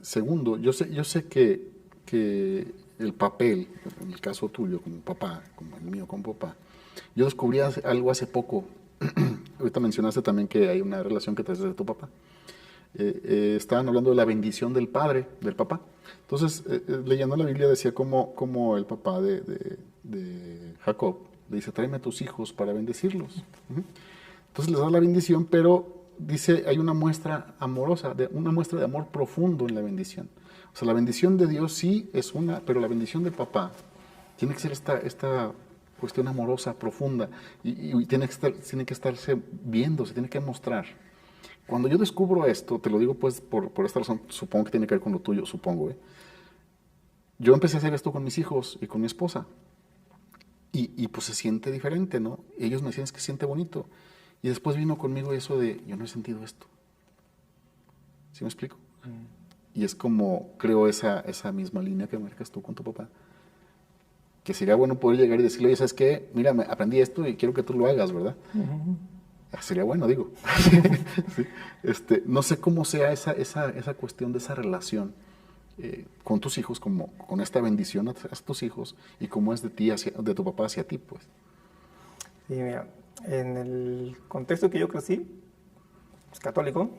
Segundo, yo sé que el papel, en el caso tuyo como papá, como el mío como papá, yo descubrí algo hace poco. Ahorita mencionaste también que hay una relación que traes de tu papá. Estaban hablando de la bendición del padre, del papá. Entonces, leyendo la Biblia decía como el papá de Jacob le dice, tráeme a tus hijos para bendecirlos. Entonces les da la bendición, pero dice, hay una muestra amorosa, una muestra de amor profundo en la bendición. O sea, la bendición de Dios sí es una, pero la bendición del papá tiene que ser esta cuestión amorosa, profunda, y tiene que estarse viendo, se tiene que mostrar. Cuando yo descubro esto, te lo digo pues por esta razón, supongo que tiene que ver con lo tuyo, supongo. Yo empecé a hacer esto con mis hijos y con mi esposa, y pues se siente diferente, ¿no? Ellos me decían, es que se siente bonito. Y después vino conmigo eso de, yo no he sentido esto. ¿Sí me explico? Y es como, creo, esa misma línea que marcas tú con tu papá. Que sería bueno poder llegar y decirle, oye, ¿sabes qué? Mira, aprendí esto y quiero que tú lo hagas, ¿verdad? Sería bueno, digo. Sí. No sé cómo sea esa cuestión de esa relación con tus hijos, como con esta bendición a tus hijos, y cómo es de ti de tu papá hacia ti, pues. Sí, mira, en el contexto que yo crecí, pues, católico,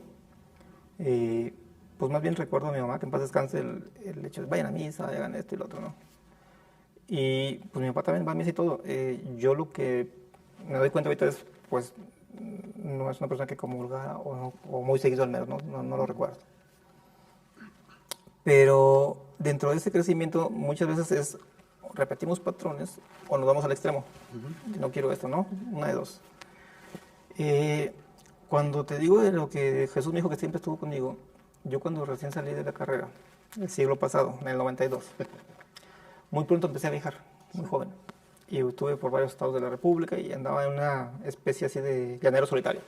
pues más bien recuerdo a mi mamá, que en paz descanse, el hecho de vayan a misa, hagan esto y lo otro, ¿no? Y pues mi papá también va a misa y todo. Yo lo que me doy cuenta ahorita es, pues, no es una persona que comulga o muy seguido al menos, no lo recuerdo. Pero dentro de ese crecimiento muchas veces repetimos patrones o nos vamos al extremo. No quiero esto, ¿no? Una de dos. Cuando te digo de lo que Jesús me dijo que siempre estuvo conmigo, yo cuando recién salí de la carrera, el siglo pasado, en el 92, muy pronto empecé a viajar, muy joven. Y estuve por varios estados de la República y andaba en una especie así de llanero solitario.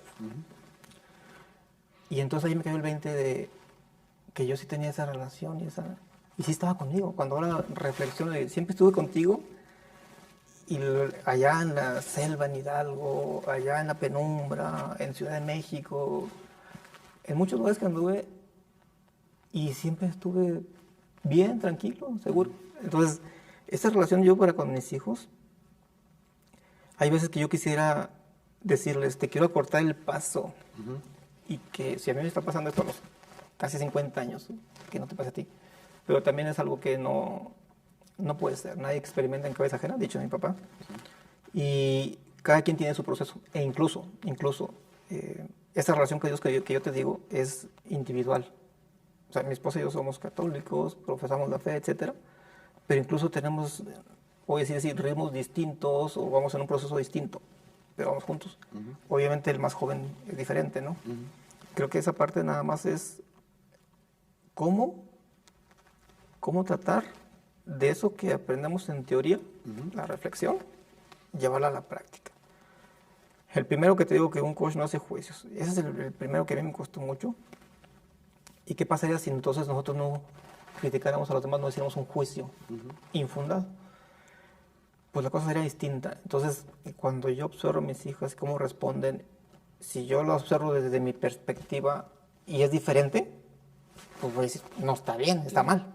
Y entonces ahí me cayó el 20 de que yo sí tenía esa relación y sí estaba conmigo. Cuando ahora reflexiono, siempre estuve contigo, y allá en la selva, en Hidalgo, allá en la penumbra, en Ciudad de México, en muchos lugares que anduve, y siempre estuve bien, tranquilo, seguro. Entonces, esa relación yo para con mis hijos, hay veces que yo quisiera decirles, te quiero acortar el paso, y que si a mí me está pasando esto a los casi 50 años, que no te pase a ti, pero también es algo que no puede ser, nadie experimenta en cabeza ajena, dicho mi papá, y cada quien tiene su proceso, e incluso esta relación con Dios que yo te digo es individual. O sea, mi esposa y yo somos católicos, profesamos la fe, etcétera, pero incluso tenemos, voy a decir, ritmos distintos o vamos en un proceso distinto, pero vamos juntos. Obviamente el más joven es diferente, ¿no? Creo que esa parte nada más es cómo tratar de eso que aprendemos en teoría, la reflexión, llevarla a la práctica. El primero que te digo que un coach no hace juicios. Ese es el primero que a mí me costó mucho. ¿Y qué pasaría si entonces nosotros no criticáramos a los demás, no hiciéramos un juicio infundado? Pues la cosa sería distinta. Entonces, cuando yo observo a mis hijas, cómo responden, si yo lo observo desde mi perspectiva y es diferente, pues voy a decir, no está bien, está mal.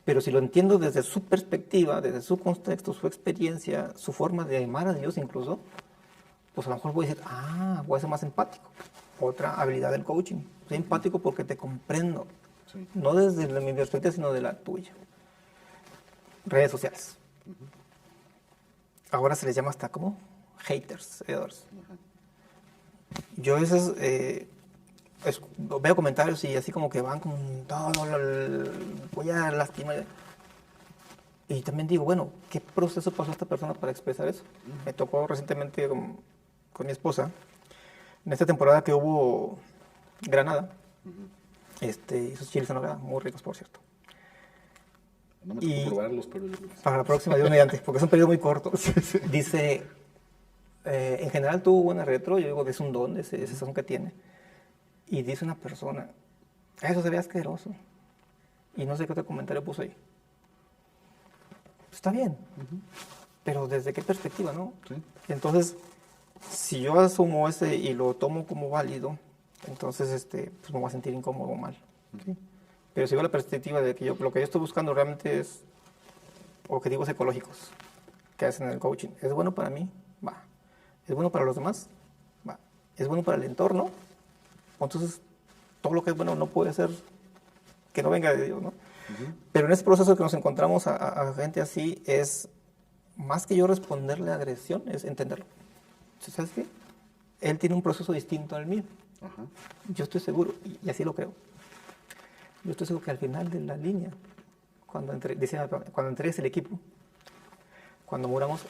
Pero si lo entiendo desde su perspectiva, desde su contexto, su experiencia, su forma de amar a Dios incluso, pues a lo mejor voy a decir, voy a ser más empático. Otra habilidad del coaching. Soy empático porque te comprendo. Sí. No desde mi perspectiva, sino de la tuya. Redes sociales. Ahora se les llama hasta como haters. Yo a veces veo comentarios y así como que van con todo, voy a lastimar. Y también digo, bueno, ¿qué proceso pasó esta persona para expresar eso? Me tocó recientemente con mi esposa, en esta temporada que hubo Granada, esos chiles en nogada, muy ricos, por cierto. No me tocó probarlos, pero... Para la próxima, Dios mediante, porque es un periodo muy corto. Dice, en general tuvo buena retro, yo digo que es un don, ese sazón que tiene. Y dice una persona, eso se ve asqueroso. Y no sé qué otro comentario puso ahí. Está bien, pero ¿desde qué perspectiva, no? Sí. Entonces, si yo asumo ese y lo tomo como válido, entonces pues me voy a sentir incómodo o mal. ¿Sí? Pero si veo la perspectiva de que lo que yo estoy buscando realmente es objetivos ecológicos que hacen en el coaching. ¿Es bueno para mí? Va. ¿Es bueno para los demás? Va. ¿Es bueno para el entorno? Entonces, todo lo que es bueno no puede ser que no venga de Dios, ¿no? Pero en ese proceso que nos encontramos a gente así es, más que yo responderle a agresión, es entenderlo. ¿Sabes qué? Él tiene un proceso distinto al mío. Yo estoy seguro, y así lo creo. Yo estoy seguro que al final de la línea, cuando entregues el equipo, cuando muramos,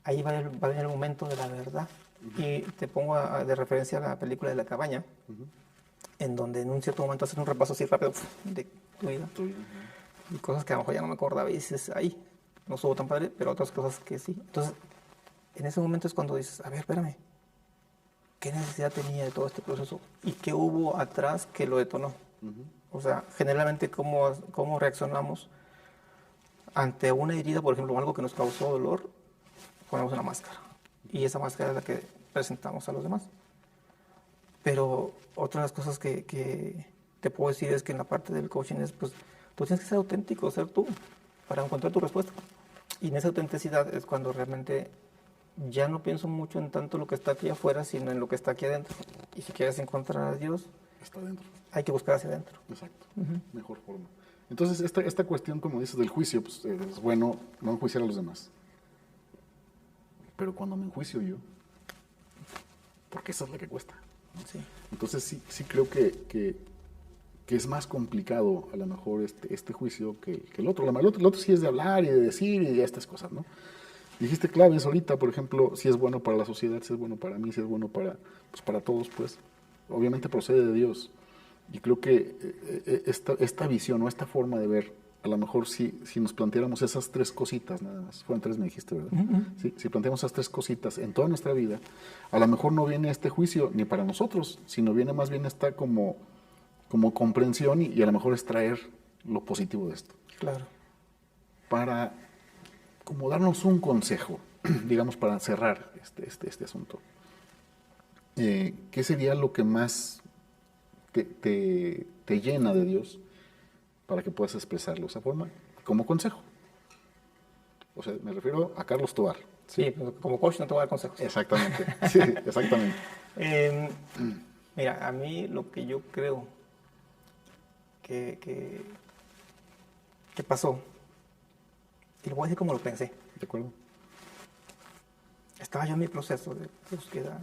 ahí va a venir el momento de la verdad. Y te pongo de referencia a la película de La Cabaña, en donde en un cierto momento haces un repaso así rápido de tu vida. Y cosas que a lo mejor ya no me acordaba y dices, ahí, no estuvo tan padre, pero otras cosas que sí. Entonces, en ese momento es cuando dices, a ver, espérame, ¿qué necesidad tenía de todo este proceso? ¿Y qué hubo atrás que lo detonó? O sea, generalmente, ¿cómo reaccionamos ante una herida, por ejemplo, algo que nos causó dolor? Ponemos una máscara. Y esa máscara es la que presentamos a los demás. Pero otra de las cosas que te puedo decir es que en la parte del coaching es, pues, tú tienes que ser auténtico, ser tú, para encontrar tu respuesta. Y en esa autenticidad es cuando realmente ya no pienso mucho en tanto lo que está aquí afuera, sino en lo que está aquí adentro. Y si quieres encontrar a Dios, está adentro. Hay que buscar hacia adentro. Exacto, mejor forma. Entonces, esta cuestión, como dices, del juicio, pues es bueno no enjuiciar a los demás. Pero cuando me enjuicio yo, porque esa es la que cuesta. Sí. Entonces sí creo que es más complicado a lo mejor este juicio que el otro. El otro sí es de hablar y de decir y de estas cosas, ¿no? Dijiste claves ahorita, por ejemplo, si es bueno para la sociedad, si es bueno para mí, si es bueno para todos, pues obviamente procede de Dios. Y creo que esta visión o esta forma de ver, a lo mejor si nos planteáramos esas tres cositas, nada más, fueron tres me dijiste, ¿verdad? Si planteamos esas tres cositas en toda nuestra vida, a lo mejor no viene este juicio ni para nosotros, sino viene más bien esta como comprensión y a lo mejor extraer lo positivo de esto. Claro. Para como darnos un consejo, digamos, para cerrar este asunto. ¿Qué sería lo que más te llena de Dios para que puedas expresarlo de esa forma como consejo? O sea, me refiero a Carlos Tovar. Sí, como coach no te voy a dar consejos. Exactamente, sí, exactamente. Mira, a mí lo que yo creo que pasó, y lo voy a decir como lo pensé. De acuerdo. Estaba yo en mi proceso de búsqueda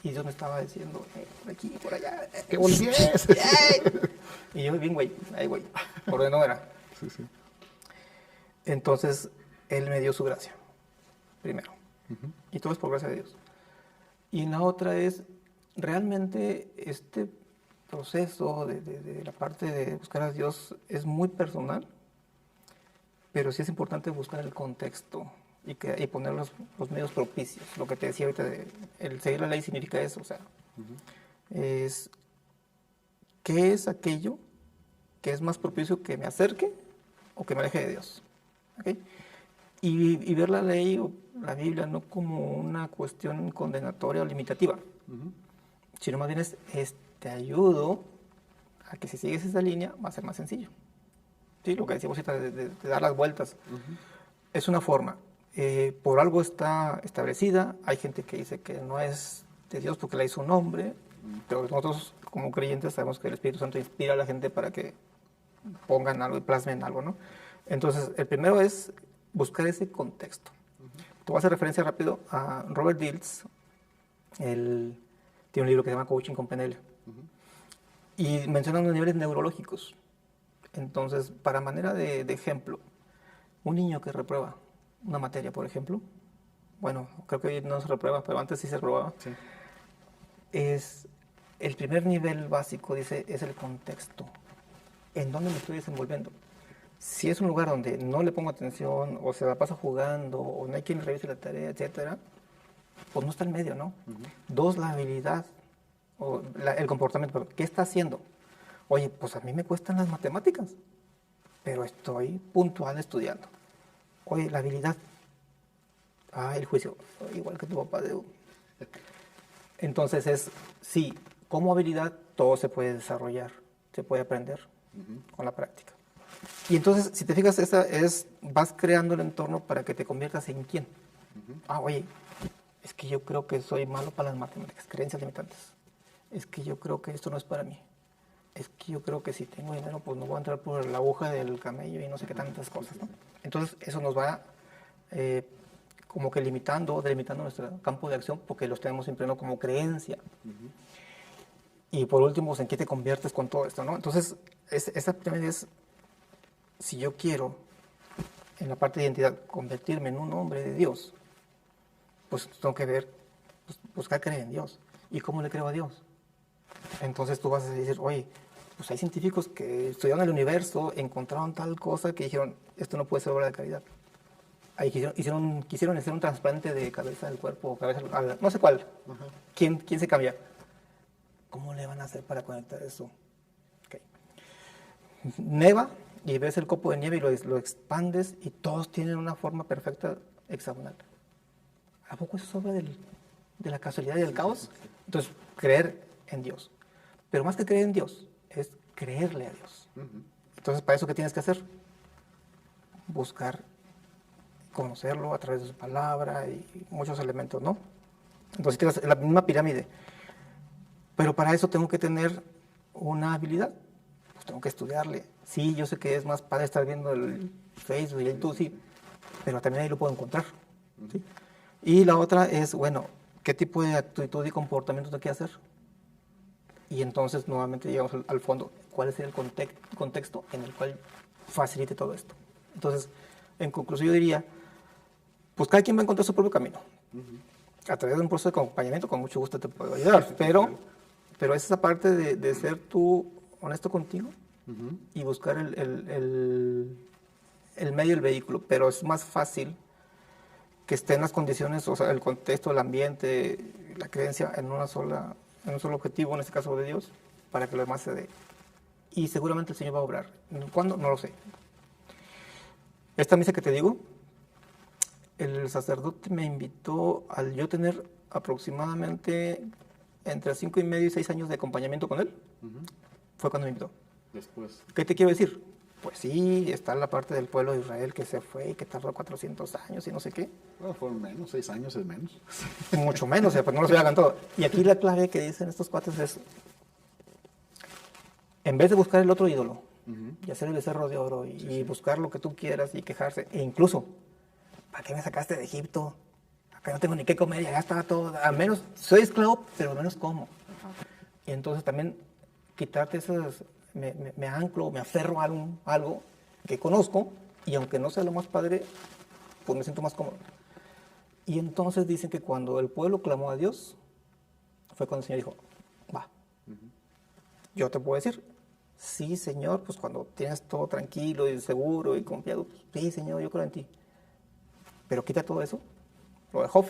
y Dios me estaba diciendo, por aquí, por allá. ¡Que volvies! Y yo bien, güey, ahí, güey, por donde no era. Sí. Entonces, Él me dio su gracia, primero. Y todo es por gracia de Dios. Y la otra es, realmente este proceso de la parte de buscar a Dios es muy personal, pero sí es importante buscar el contexto y poner los medios propicios. Lo que te decía ahorita, el seguir la ley significa eso, o sea, es ¿qué es aquello que es más propicio que me acerque o que me aleje de Dios? ¿Okay? Y ver la ley o la Biblia no como una cuestión condenatoria o limitativa, sino más bien te ayudo a que si sigues esa línea va a ser más sencillo. ¿Sí? Lo que decíamos ahorita de dar las vueltas. Es una forma. Por algo está establecida. Hay gente que dice que no es de Dios porque la hizo un hombre, pero nosotros como creyentes sabemos que el Espíritu Santo inspira a la gente para que pongan algo y plasmen algo, ¿no? Entonces, el primero es buscar ese contexto. Te voy a hacer referencia rápido a Robert Dilts. Él tiene un libro que se llama Coaching con PNL. Y menciona unos niveles neurológicos. Entonces, para manera de ejemplo, un niño que reprueba una materia, por ejemplo, bueno, creo que hoy no se reprueba, pero antes sí se reprobaba, Sí. es el primer nivel básico, dice, es el contexto. ¿En dónde me estoy desenvolviendo? Si es un lugar donde no le pongo atención, o se la pasa jugando, o no hay quien revise la tarea, etcétera, pues no está en medio, ¿no? Dos, la habilidad, o el comportamiento, pero ¿qué está haciendo? Oye, pues a mí me cuestan las matemáticas, pero estoy puntual estudiando. Oye, la habilidad. El juicio, igual que tu papá. Entonces sí, como habilidad todo se puede desarrollar, se puede aprender con la práctica. Y entonces, si te fijas, vas creando el entorno para que te conviertas en quién. Oye, es que yo creo que soy malo para las matemáticas, creencias limitantes. Es que yo creo que esto no es para mí. Es que yo creo que si tengo dinero, pues no voy a entrar por la aguja del camello y no sé qué tantas cosas, ¿no? Entonces, eso nos va como que delimitando nuestro campo de acción porque los tenemos siempre no como creencia. Y por último, pues, ¿en qué te conviertes con todo esto, no? Entonces, esa primera es, si yo quiero, en la parte de identidad, convertirme en un hombre de Dios, pues tengo que ver, pues, buscar creer en Dios. ¿Y cómo le creo a Dios? Entonces tú vas a decir, oye, pues hay científicos que estudiaron el universo, encontraron tal cosa que dijeron, esto no puede ser obra de caridad. Ahí quisieron hacer un trasplante de cabeza del cuerpo, o cabeza, no sé cuál. ¿Quién se cambia? ¿Cómo le van a hacer para conectar eso? Okay. Neva y ves el copo de nieve y lo expandes y todos tienen una forma perfecta hexagonal. ¿A poco eso es obra de la casualidad y del caos? Entonces, creer en Dios. Pero más que creer en Dios, es creerle a Dios. Entonces, ¿para eso qué tienes que hacer? Buscar conocerlo a través de su palabra y muchos elementos, ¿no? Entonces, tienes la misma pirámide. Pero para eso tengo que tener una habilidad. Pues tengo que estudiarle. Sí, yo sé que es más padre estar viendo el Facebook y el YouTube, sí, pero también ahí lo puedo encontrar. ¿Sí? Y la otra es, bueno, ¿qué tipo de actitud y comportamiento tengo que hacer? Y entonces nuevamente llegamos al fondo. ¿Cuál es el contexto en el cual facilite todo esto? Entonces, en conclusión yo diría, pues cada quien va a encontrar su propio camino. A través de un proceso de acompañamiento, con mucho gusto te puedo ayudar. Pero es esa parte de ser tú honesto contigo y buscar el medio, el vehículo. Pero es más fácil que esté en las condiciones, o sea, el contexto, el ambiente, la creencia en un solo objetivo, en este caso de Dios, para que lo demás se dé. Y seguramente el Señor va a obrar. ¿Cuándo? No lo sé. Esta misa que te digo, el sacerdote me invitó al yo tener aproximadamente entre 5 y medio y 6 años de acompañamiento con él. Fue cuando me invitó. Después. ¿Qué te quiero decir? Pues sí, está la parte del pueblo de Israel que se fue y que tardó 400 años y no sé qué. Bueno, fueron menos, 6 años es menos. Mucho menos, pues no los había todo. Y aquí la clave que dicen estos cuates es, en vez de buscar el otro ídolo y hacer el becerro de oro y buscar lo que tú quieras y quejarse, e incluso, ¿para qué me sacaste de Egipto? Acá no tengo ni qué comer, ya estaba todo, al menos soy esclavo, pero al menos como. Y entonces también quitarte esas, me anclo, me aferro a algo que conozco y aunque no sea lo más padre, pues me siento más cómodo. Y entonces dicen que cuando el pueblo clamó a Dios, fue cuando el Señor dijo, va, yo te puedo decir, sí, Señor, pues cuando tienes todo tranquilo y seguro y confiado, pues, sí, Señor, yo creo en ti. Pero quita todo eso, lo de Job.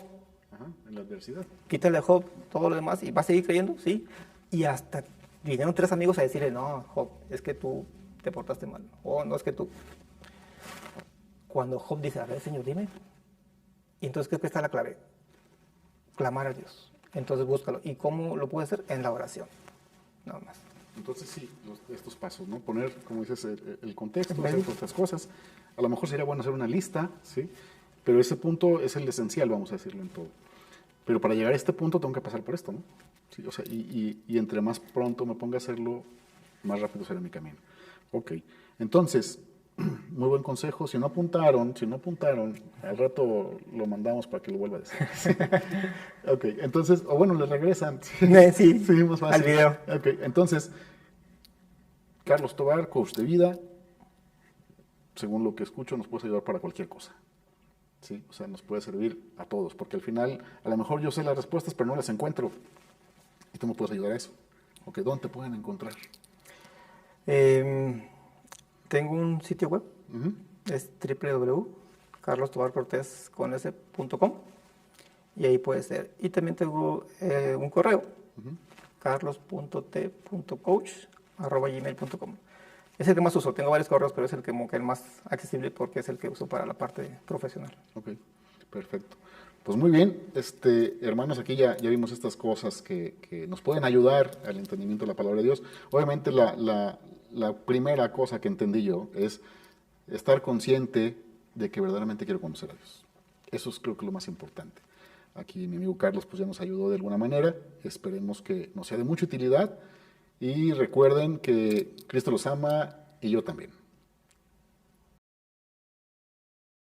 Ajá, en la adversidad. Quítale a Job todo lo demás y va a seguir creyendo, sí. Y hasta vinieron 3 amigos a decirle, no, Job, es que tú te portaste mal. O no, es que tú. Cuando Job dice, a ver, Señor, dime. Y entonces, ¿qué está la clave? Clamar a Dios. Entonces, búscalo. ¿Y cómo lo puede hacer? En la oración. Nada más. Entonces sí, estos pasos, ¿no? Poner, como dices, el contexto, hacer todas estas cosas. A lo mejor sería bueno hacer una lista, ¿sí? Pero ese punto es el esencial, vamos a decirlo en todo. Pero para llegar a este punto tengo que pasar por esto, ¿no? Sí, o sea, y entre más pronto me ponga a hacerlo, más rápido será mi camino. Ok, entonces, muy buen consejo. Si no apuntaron, al rato lo mandamos para que lo vuelva a decir. Ok, entonces, o bueno, le regresan. Sí, Sí, más fácil. al video. Ok, entonces, Carlos Tobar, coach de vida, según lo que escucho, nos puede ayudar para cualquier cosa. Sí, o sea, nos puede servir a todos, porque al final, a lo mejor yo sé las respuestas, pero no las encuentro. Y tú me puedes ayudar a eso. Ok, ¿dónde te pueden encontrar? Tengo un sitio web, es www.carlostobarcortes.com y ahí puede ser. Y también tengo un correo, carlos.t.coach@gmail.com. Es el que más uso, tengo varios correos, pero es el el más accesible porque es el que uso para la parte profesional. Ok, perfecto. Pues muy bien, hermanos, aquí ya vimos estas cosas que nos pueden ayudar al entendimiento de la palabra de Dios. Obviamente la primera cosa que entendí yo es estar consciente de que verdaderamente quiero conocer a Dios. Eso es, creo que lo más importante. Aquí mi amigo Carlos pues ya nos ayudó de alguna manera, esperemos que nos sea de mucha utilidad y recuerden que Cristo los ama y yo también.